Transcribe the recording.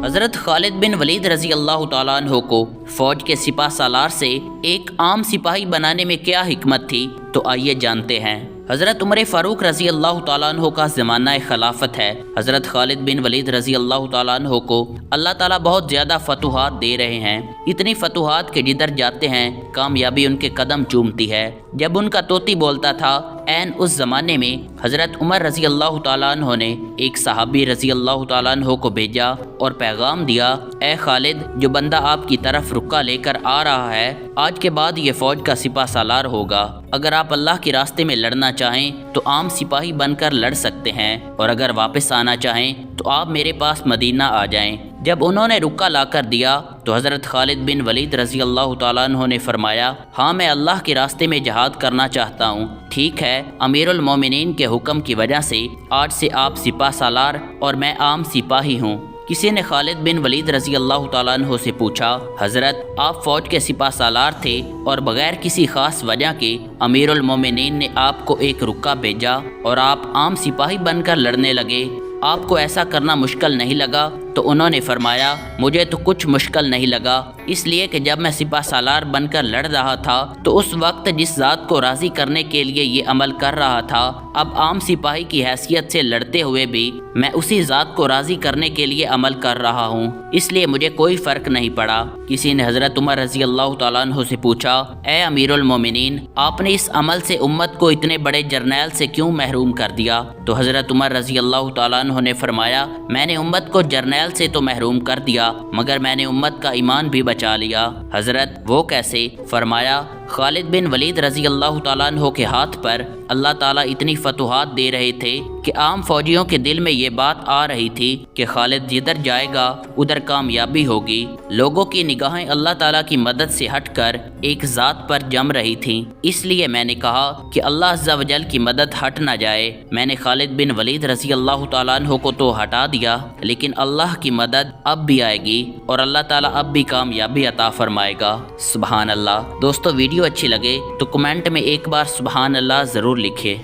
حضرت خالد بن ولید رضی اللہ تعالیٰ عنہ کو فوج کے سپہ سالار سے ایک عام سپاہی بنانے میں کیا حکمت تھی، تو آئیے جانتے ہیں۔ حضرت عمر فاروق رضی اللہ تعالیٰ عنہ کا زمانہ خلافت ہے۔ حضرت خالد بن ولید رضی اللہ تعالیٰ عنہ کو اللہ تعالیٰ بہت زیادہ فتوحات دے رہے ہیں، اتنی فتوحات کہ جدھر جاتے ہیں کامیابی ان کے قدم چومتی ہے۔ جب ان کا طوطی بولتا تھا، عین اس زمانے میں حضرت عمر رضی اللہ تعالیٰ عنہ نے ایک صحابی رضی اللہ تعالیٰ عنہ کو بھیجا اور پیغام دیا، اے خالد، جو بندہ آپ کی طرف رکا لے کر آ رہا ہے آج کے بعد یہ فوج کا سپہ سالار ہوگا۔ اگر آپ اللہ کے راستے میں لڑنا چاہیں تو عام سپاہی بن کر لڑ سکتے ہیں، اور اگر واپس آنا چاہیں تو آپ میرے پاس مدینہ آ جائیں۔ جب انہوں نے رکا لا کر دیا تو حضرت خالد بن ولید رضی اللہ تعالیٰ عنہ نے فرمایا، ہاں میں اللہ کے راستے میں جہاد کرنا چاہتا ہوں۔ ٹھیک ہے، امیر المومنین کے حکم کی وجہ سے آج سے آپ سپہ سالار اور میں عام سپاہی ہوں۔ کسی نے خالد بن ولید رضی اللہ تعالیٰ عنہ سے پوچھا، حضرت آپ فوج کے سپہ سالار تھے اور بغیر کسی خاص وجہ کے امیر المومنین نے آپ کو ایک رکا بھیجا اور آپ عام سپاہی بن کر لڑنے لگے، آپ کو ایسا کرنا مشکل نہیں لگا؟ تو انہوں نے فرمایا، مجھے تو کچھ مشکل نہیں لگا، اس لیے کہ جب میں سپہ سالار بن کر لڑ رہا تھا تو اس وقت جس ذات کو راضی کرنے کے لیے یہ عمل کر رہا تھا، اب عام سپاہی کی حیثیت سے لڑتے ہوئے بھی میں اسی ذات کو راضی کرنے کے لیے عمل کر رہا ہوں، اس لیے مجھے کوئی فرق نہیں پڑا۔ کسی نے حضرت عمر رضی اللہ تعالیٰ عنہ سے پوچھا، اے امیر المومنین، آپ نے اس عمل سے امت کو اتنے بڑے جرنیل سے کیوں محروم کر دیا؟ تو حضرت عمر رضی اللہ تعالیٰ عنہ نے فرمایا، میں نے امت کو جرنیل سے تو محروم کر دیا، مگر میں نے امت کا ایمان بھی بچا لیا۔ حضرت وہ کیسے؟ فرمایا، خالد بن ولید رضی اللہ تعالیٰ عنہ کے ہاتھ پر اللہ تعالیٰ اتنی فتوحات دے رہے تھے کہ عام فوجیوں کے دل میں یہ بات آ رہی تھی کہ خالد جدھر جائے گا ادھر کامیابی ہوگی۔ لوگوں کی نگاہیں اللہ تعالیٰ کی مدد سے ہٹ کر ایک ذات پر جم رہی تھیں، اس لیے میں نے کہا کہ اللہ عز و جل کی مدد ہٹ نہ جائے۔ میں نے خالد بن ولید رضی اللہ تعالیٰ عنہ کو تو ہٹا دیا، لیکن اللہ کی مدد اب بھی آئے گی اور اللہ تعالیٰ اب بھی کامیابی عطا فرمائے گا۔ سبحان اللہ۔ دوستو، ویڈیو اچھی لگے تو کمنٹ میں ایک بار سبحان اللہ ضرور لکھے۔